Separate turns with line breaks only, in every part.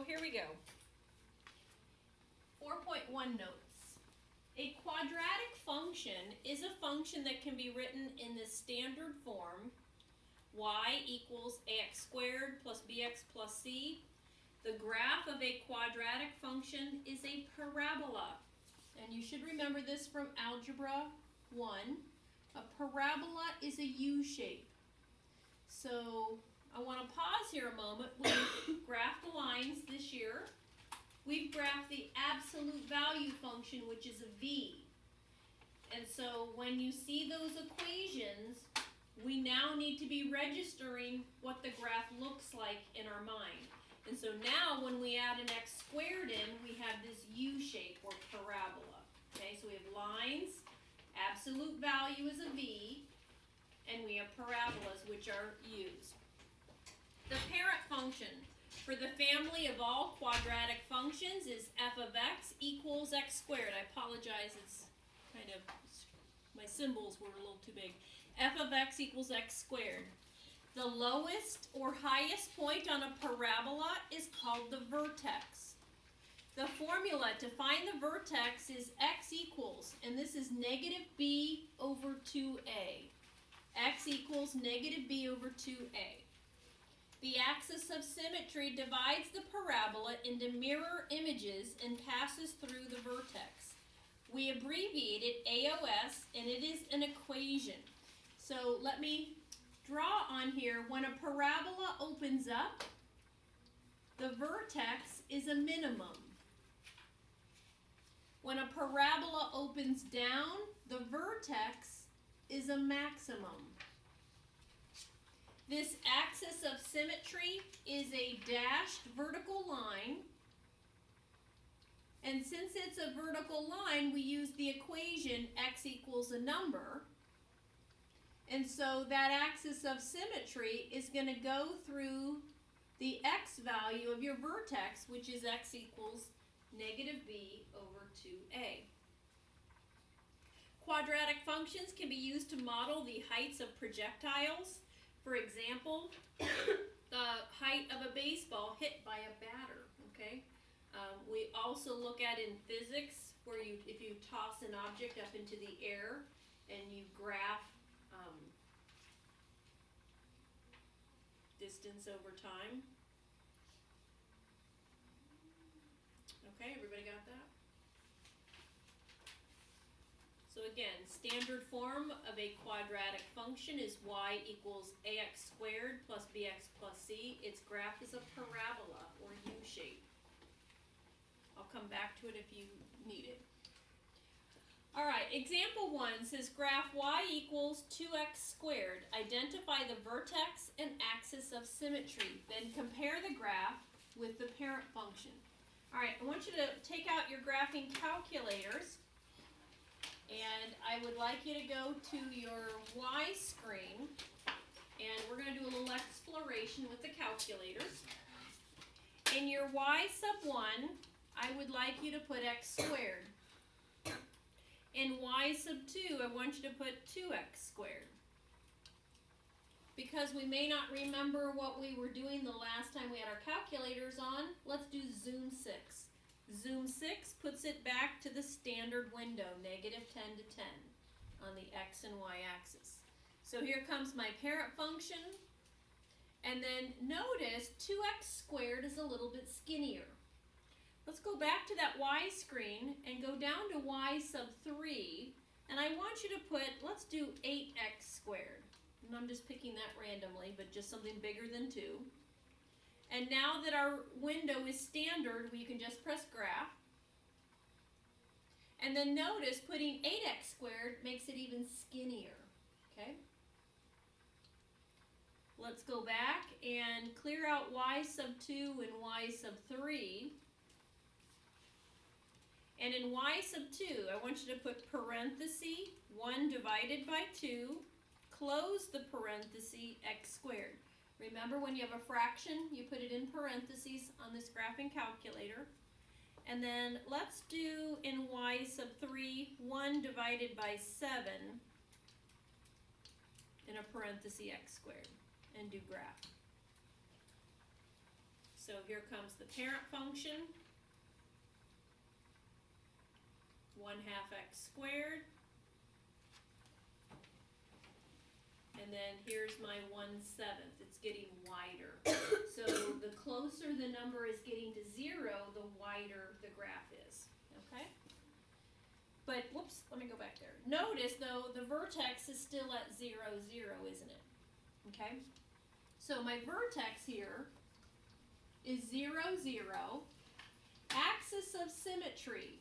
here we go. 4.1 notes. A quadratic function is a function that can be written in the standard form, y equals ax squared plus bx plus c. The graph of a quadratic function is a parabola. And you should remember this from Algebra 1. A parabola is a U shape. So I want to pause here a moment. We've graphed the lines this year. We've graphed the absolute value function, which is a v. And so when you see those equations, we now need to be registering what the graph looks like in our mind. And so now when we add an x squared in, we have this U shape or parabola. Okay, so we have lines, absolute value is a v, and we have parabolas, which are u's. The parent function for the family of all quadratic functions is f of x equals x squared. I apologize, it's kind of, my symbols were a little too big. F of x equals x squared. The lowest or highest point on a parabola is called the vertex. The formula to find the vertex is x equals, and this is negative b over 2a. X equals negative b over 2a. The axis of symmetry divides the parabola into mirror images and passes through the vertex. We abbreviate it AOS, and it is an equation. So let me draw on here. When a parabola opens up, the vertex is a minimum. When a parabola opens down, the vertex is a maximum. This axis of symmetry is a dashed vertical line. And since it's a vertical line, we use the equation x equals a number. And so that axis of symmetry is going to go through the x value of your vertex, which is x equals negative b over 2a. Quadratic functions can be used to model the heights of projectiles. For example, the height of a baseball hit by a batter, okay? We also look at in physics where if you toss an object up into the air and you graph distance over time. Okay, everybody got that? So again, standard form of a quadratic function is y equals ax squared plus bx plus c. Its graph is a parabola or U shape. I'll come back to it if you need it. Alright, example 1 says graph y equals 2x squared. Identify the vertex and axis of symmetry. Then compare the graph with the parent function. Alright, I want you to take out your graphing calculators. And I would like you to go to your Y screen, and we're going to do a little exploration with the calculators. In your Y sub 1, I would like you to put x squared. In Y sub 2, I want you to put 2x squared. Because we may not remember what we were doing the last time we had our calculators on, let's do zoom 6. Zoom 6 puts it back to the standard window, negative 10 to 10 on the x and y axis. So here comes my parent function. And then notice 2x squared is a little bit skinnier. Let's go back to that y screen and go down to y sub 3. And I want you to put, let's do 8x squared. And I'm just picking that randomly, but just something bigger than 2. And now that our window is standard, we can just press graph. And then notice putting 8x squared makes it even skinnier. Okay? Let's go back and clear out y sub 2 and y sub 3. And in y sub 2, I want you to put parenthesis 1 divided by 2, close the parenthesis, x squared. Remember, when you have a fraction, you put it in parentheses on this graphing calculator. And then let's do in y sub 3, 1 divided by 7 in a parenthesis x squared, and do graph. So here comes the parent function, 1/2 x squared. And then here's my 1/7. It's getting wider. So the closer the number is getting to 0, the wider the graph is. Okay? But, whoops, let me go back there. Notice, though, the vertex is still at 0, 0, isn't it? Okay? So my vertex here is 0, 0. Axis of symmetry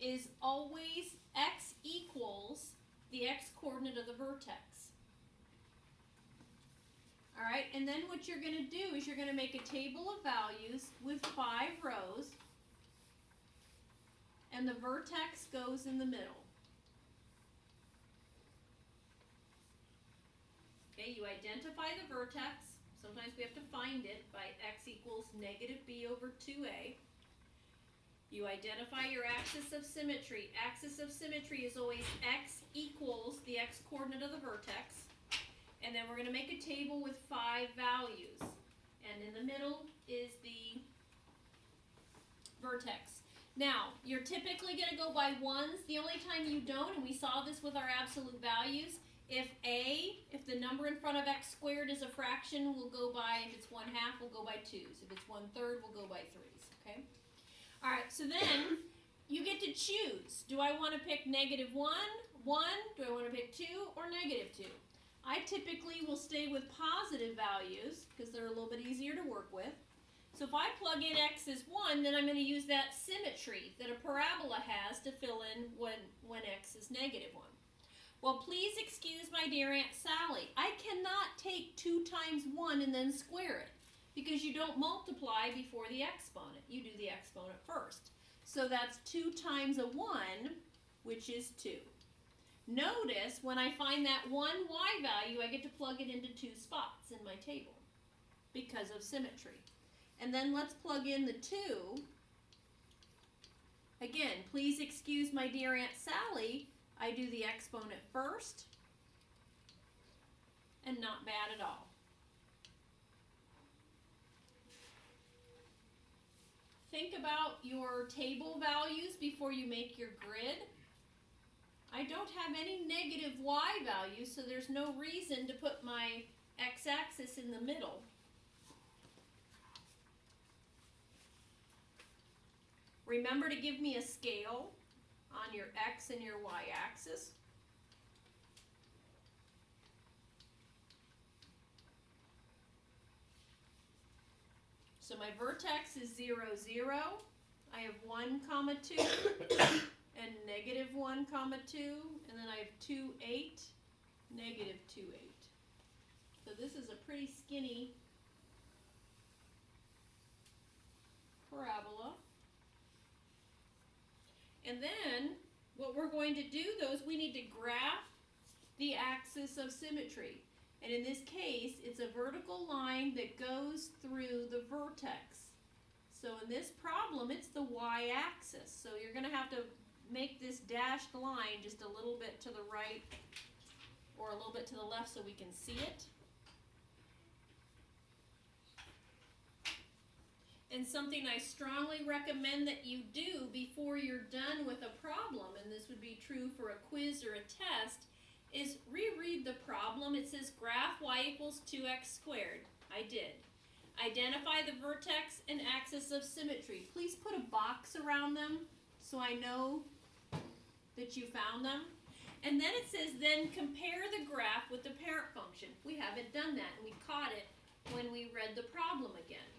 is always x equals the x coordinate of the vertex. Alright, and then what you're going to do is you're going to make a table of values with 5 rows, and the vertex goes in the middle. Okay, you identify the vertex. Sometimes we have to find it by x equals negative b over 2a. You identify your axis of symmetry. Axis of symmetry is always x equals the x coordinate of the vertex. And then we're going to make a table with 5 values. And in the middle is the vertex. Now, you're typically going to go by ones. The only time you don't, and we saw this with our absolute values, if the number in front of x squared is a fraction, we'll go by, if it's 1/2, we'll go by 2s. If it's 1/3, we'll go by 3s. Okay? All right, so then you get to choose. Do I want to pick -1, 1? Do I want to pick 2 or -2? I typically will stay with positive values because they're a little bit easier to work with. So if I plug in x as 1, then I'm going to use that symmetry that a parabola has to fill in when x is -1. Well, please excuse my dear Aunt Sally. I cannot take 2 times 1 and then square it because you don't multiply before the exponent. You do the exponent first. So that's 2 times a 1, which is 2. Notice when I find that 1y value, I get to plug it into 2 spots in my table because of symmetry. And then let's plug in the 2. Again, please excuse my dear Aunt Sally. I do the exponent first, and not bad at all. Think about your table values before you make your grid. I don't have any negative y values, so there's no reason to put my x-axis in the middle. Remember to give me a scale on your x and your y-axis. So my vertex is 0, 0. I have 1, 2, and -1, 2, and then I have 2, 8, -2, 8. So this is a pretty skinny parabola. And then what we're going to do, though, is we need to graph the axis of symmetry. And in this case, it's a vertical line that goes through the vertex. So in this problem, it's the y-axis. So you're going to have to make this dashed line just a little bit to the right or a little bit to the left so we can see it. And something I strongly recommend that you do before you're done with a problem, and this would be true for a quiz or a test, is reread the problem. It says graph y equals 2x squared. I did. Identify the vertex and axis of symmetry. Please put a box around them so I know that you found them. And then it says, then compare the graph with the parent function. We haven't done that, and we caught it when we read the problem again.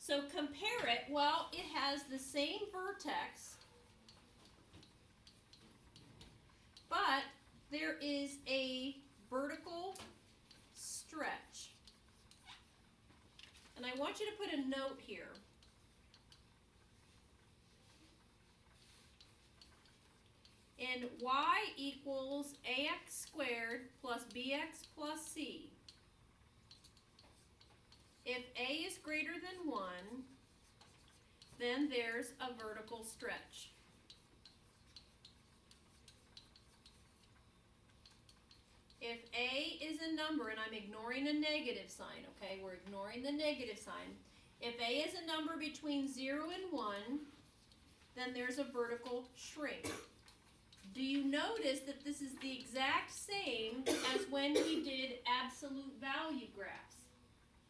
So compare it. Well, it has the same vertex, but there is a vertical stretch. And I want you to put a note here. In y equals ax squared plus bx plus c, if a is greater than 1, then there's a vertical stretch. If a is a number, and I'm ignoring a negative sign, okay, we're ignoring the negative sign. If A is a number between 0 and 1, then there's a vertical shrink. Do you notice that this is the exact same as when we did absolute value graphs?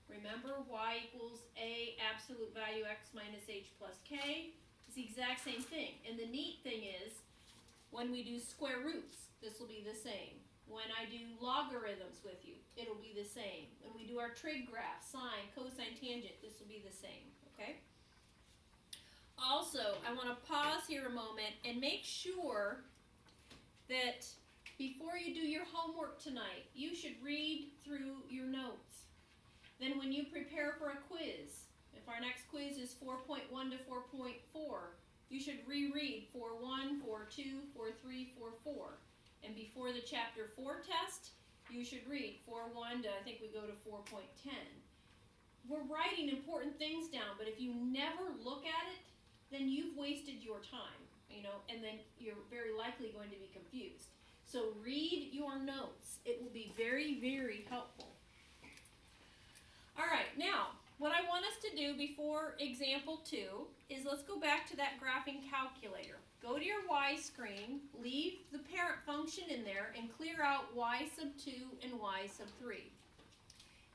Remember, y equals a absolute value x minus h plus k? It's the exact same thing. And the neat thing is, when we do square roots, this will be the same. When I do logarithms with you, it'll be the same. When we do our trig graph, sine, cosine, tangent, this will be the same, okay? Also, I want to pause here a moment and make sure that before you do your homework tonight, you should read through your notes. Then when you prepare for a quiz, if our next quiz is 4.1 to 4.4, you should reread 4.1, 4.2, 4.3, 4.4. And before the chapter 4 test, you should read 4.1 to, I think we go to 4.10. We're writing important things down, but if you never look at it, then you've wasted your time, you know, and then you're very likely going to be confused. So read your notes. It will be very, very helpful. All right, now, what I want us to do before example 2 is let's go back to that graphing calculator. Go to your y screen, leave the parent function in there, and clear out y sub 2 and y sub 3.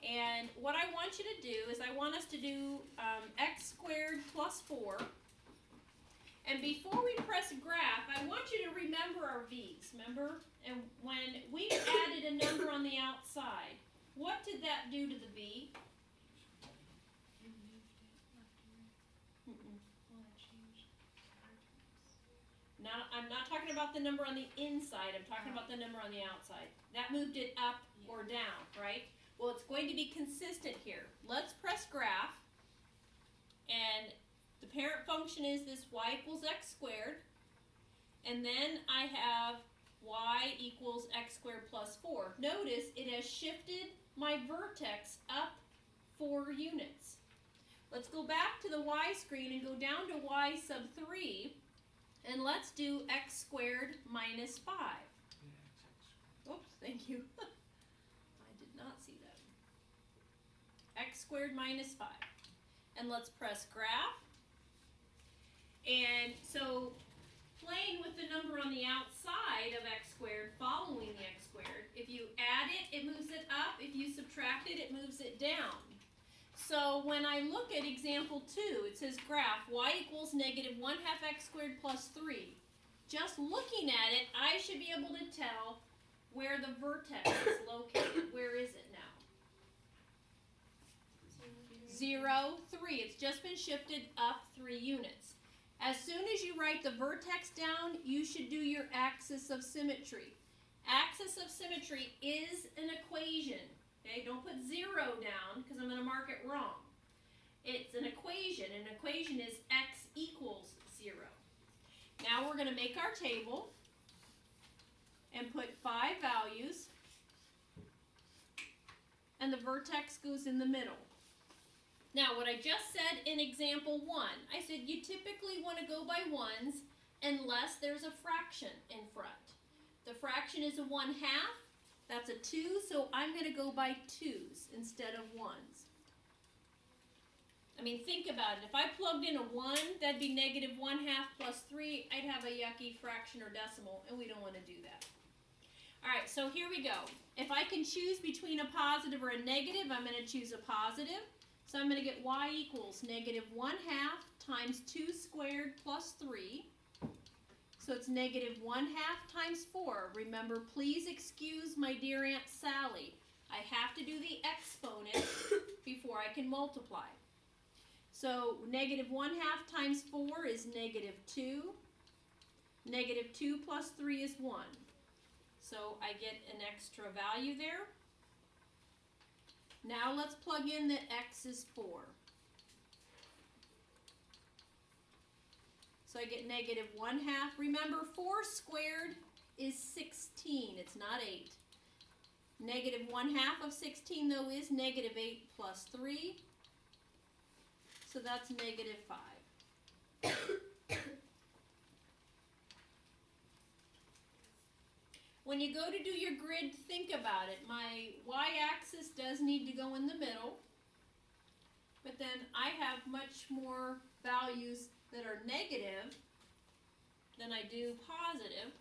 And what I want you to do is I want us to do x squared plus 4. And before we press graph, I want you to remember our v's, remember? And when we added a number on the outside, what did that do to the v? I'm not talking about the number on the inside, I'm talking about the number on the outside. That moved it up or down, right? Well, it's going to be consistent here. Let's press graph, and the parent function is this y equals x squared, and then I have y equals x squared plus 4. Notice it has shifted my vertex up 4 units. Let's go back to the y screen and go down to y sub 3, and let's do x squared minus 5. Oops, thank you. I did not see that. X squared minus 5. And let's press graph. And so, playing with the number on the outside of x squared, following the x squared, if you add it, it moves it up. If you subtract it, it moves it down. So when I look at example 2, it says graph y equals negative 1/2 x squared plus 3. Just looking at it, I should be able to tell where the vertex is located. Where is it now? 0, 3. It's just been shifted up 3 units. As soon as you write the vertex down, you should do your axis of symmetry. Axis of symmetry is an equation. Okay, don't put 0 down because I'm going to mark it wrong. It's an equation. An equation is x equals 0. Now we're going to make our table and put 5 values, and the vertex goes in the middle. Now what I just said in example 1, I said you typically want to go by ones unless there's a fraction in front. The fraction is a 1/2. That's a 2, so I'm going to go by 2's instead of 1's. I mean, think about it. If I plugged in a 1, that'd be negative 1/2 plus 3. I'd have a yucky fraction or decimal, and we don't want to do that. All right, so here we go. If I can choose between a positive or a negative, I'm going to choose a positive. So I'm going to get y equals negative 1/2 times 2 squared plus 3. So it's negative 1/2 times 4. Remember, please excuse my dear Aunt Sally. I have to do the exponent before I can multiply. So negative 1/2 times 4 is negative 2. Negative 2 plus 3 is 1. So I get an extra value there. Now let's plug in that x is 4. So I get negative 1/2. Remember, 4 squared is 16. It's not 8. Negative 1/2 of 16, though, is negative 8 plus 3. So that's negative 5. When you go to do your grid, think about it. My y-axis does need to go in the middle. but then I have much more values that are negative than I do positive.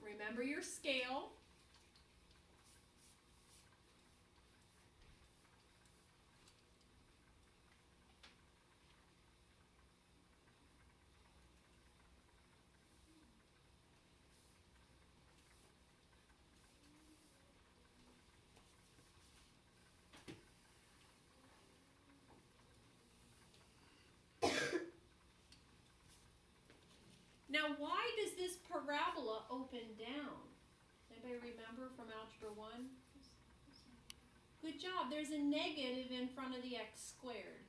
Remember your scale. Now, why does this parabola open down? Anybody remember from Algebra 1? Good job. There's a negative in front of the x squared.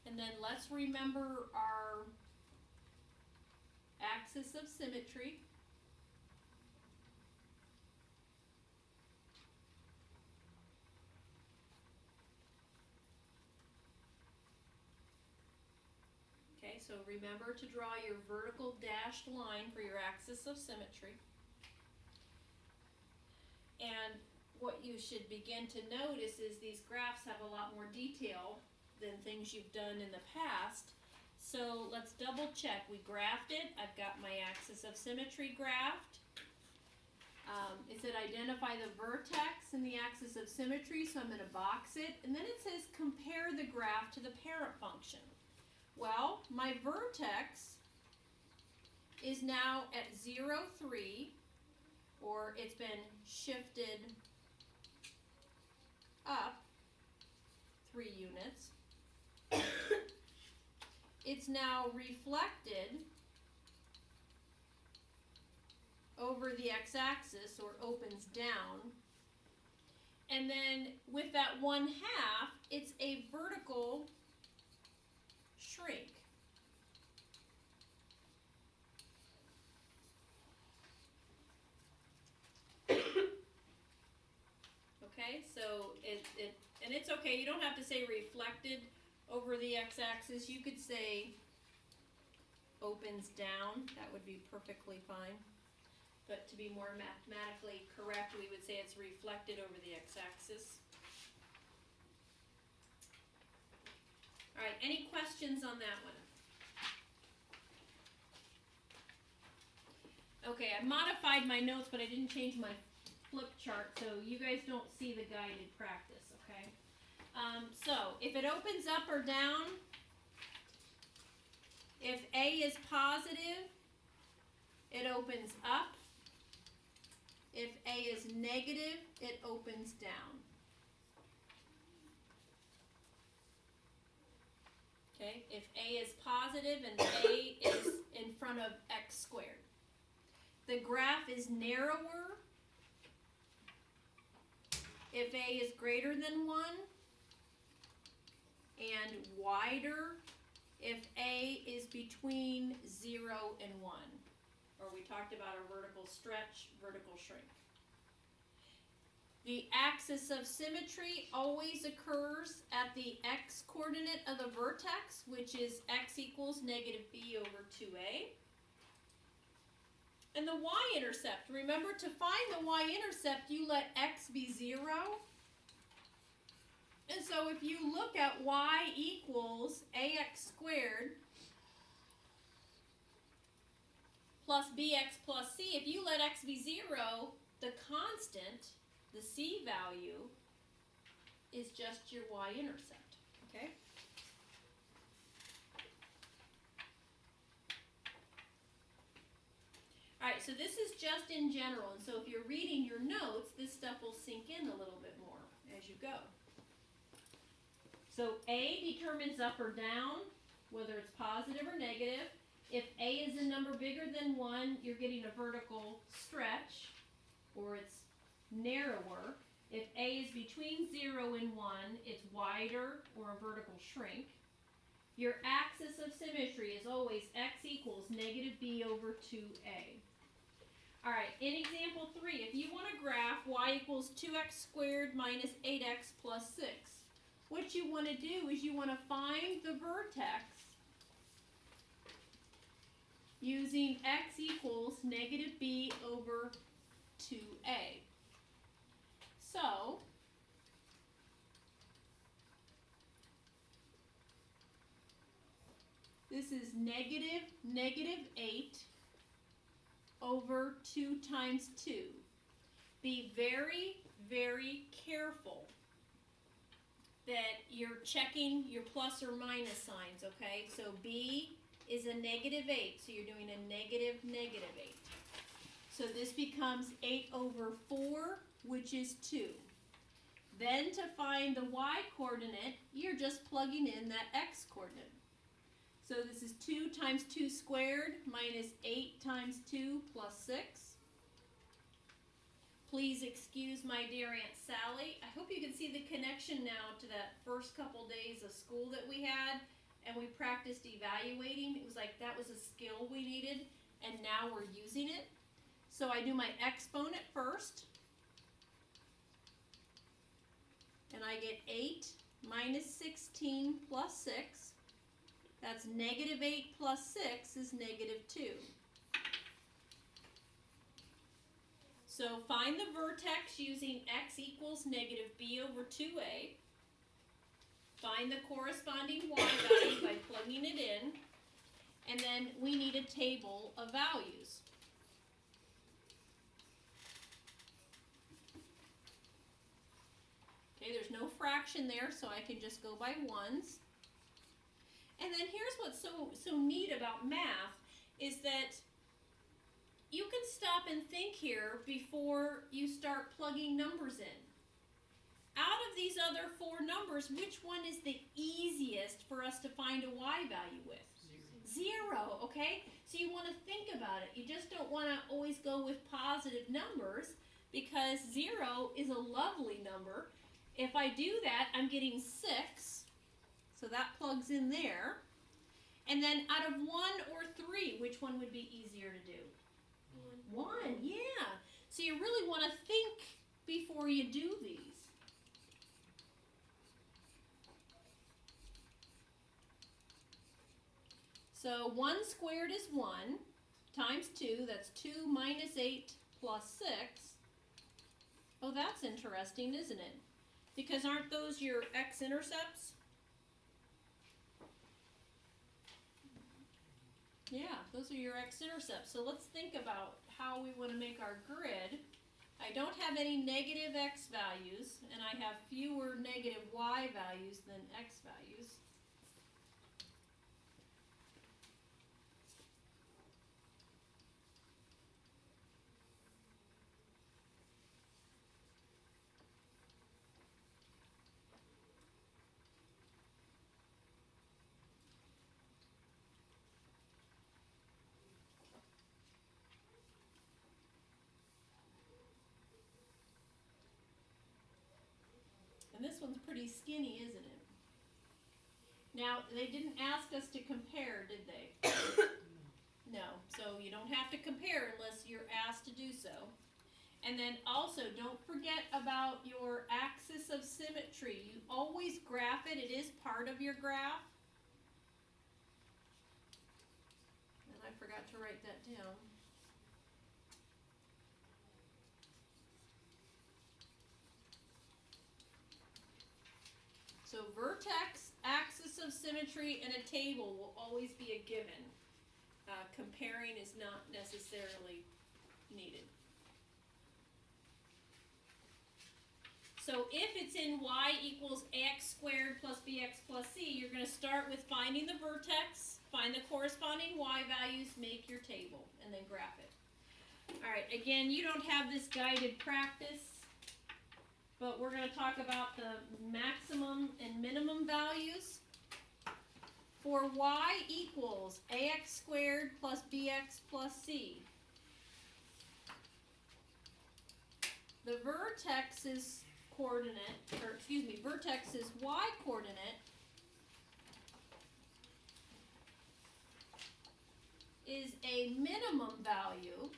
And then let's remember our axis of symmetry. Okay, so remember to draw your vertical dashed line for your axis of symmetry. And what you should begin to notice is these graphs have a lot more detail than things you've done in the past. So let's double check. We graphed it. I've got my axis of symmetry graphed. It said identify the vertex in the axis of symmetry, so I'm going to box it. And then it says compare the graph to the parent function. Well, my vertex is now at 0, 3, or it's been shifted up 3 units. It's now reflected over the x-axis, or opens down. And then with that 1/2, it's a vertical shrink. Okay, so and it's okay, you don't have to say reflected over the x-axis. You could say opens down. That would be perfectly fine. But to be more mathematically correct, we would say it's reflected over the x-axis. All right, any questions on that one? Okay, I modified my notes, but I didn't change my flip chart, so you guys don't see the guided practice, okay? So, if it opens up or down, if A is positive, it opens up. If A is negative, it opens down. Okay, if A is positive and A is in front of x squared. The graph is narrower if A is greater than 1, and wider if A is between 0 and 1. Or we talked about a vertical stretch, vertical shrink. The axis of symmetry always occurs at the x coordinate of the vertex, which is x equals negative b over 2a. And the y-intercept, remember to find the y-intercept, you let x be 0. And so if you look at y equals ax squared plus bx plus c, if you let x be 0, the constant, the c value, is just your y-intercept, okay? All right, so this is just in general, and so if you're reading your notes, this stuff will sink in a little bit more as you go. So A determines up or down, whether it's positive or negative. If A is a number bigger than 1, you're getting a vertical stretch, or it's narrower. If A is between 0 and 1, it's wider, or a vertical shrink. Your axis of symmetry is always x equals negative b over 2a. All right, in example 3, if you want to graph y equals 2x squared minus 8x plus 6, what you want to do is you want to find the vertex using x equals negative b over 2a. So, this is negative 8 over 2 times 2. Be very, very careful that you're checking your plus or minus signs, okay? So b is a negative 8, so you're doing a negative 8. So this becomes 8 over 4, which is 2. Then to find the y coordinate, you're just plugging in that x coordinate. So this is 2 times 2 squared minus 8 times 2 plus 6. Please excuse my dear Aunt Sally. I hope you can see the connection now to that first couple days of school that we had, and we practiced evaluating. It was like that was a skill we needed, and now we're using it. So I do my exponent first, and I get 8 minus 16 plus 6. That's negative 8 plus 6 is negative 2. So find the vertex using x equals negative b over 2a. Find the corresponding y value by plugging it in. And then we need a table of values. Okay, there's no fraction there, so I can just go by ones. And then here's what's so neat about math is that you can stop and think here before you start plugging numbers in. Out of these other 4 numbers, which one is the easiest for us to find a y value with? 0, okay? So you want to think about it. You just don't want to always go with positive numbers because 0 is a lovely number. If I do that, I'm getting 6. So that plugs in there. And then out of 1 or 3, which one would be easier to do? 1, yeah. So you really want to think before you do these. So 1 squared is 1 times 2. That's 2 minus 8 plus 6. Oh, that's interesting, isn't it? Because aren't those your x-intercepts? Yeah, those are your x-intercepts. So let's think about how we want to make our grid. I don't have any negative x values, and I have fewer negative y values than x values. And this one's pretty skinny, isn't it? Now, they didn't ask us to compare, did they? No, so you don't have to compare unless you're asked to do so. And then also, don't forget about your axis of symmetry. You always graph it. It is part of your graph. And I forgot to write that down. So vertex, axis of symmetry, and a table will always be a given. Comparing is not necessarily needed. So if it's in y equals ax squared plus bx plus c, you're going to start with finding the vertex, find the corresponding y values, make your table, and then graph it. All right, again, you don't have this guided practice, but we're going to talk about the maximum and minimum values. For y equals ax squared plus bx plus c, the vertex's vertex's y coordinate is a minimum value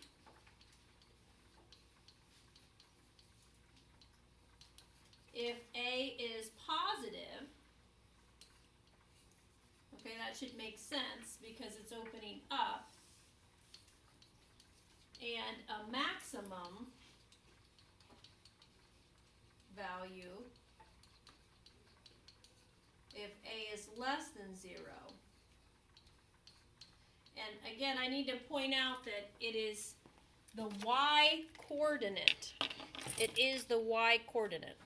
if a is positive that should make sense because it's opening up. And a maximum value if a is less than 0. And again, I need to point out that it is the y coordinate. It is the y coordinate.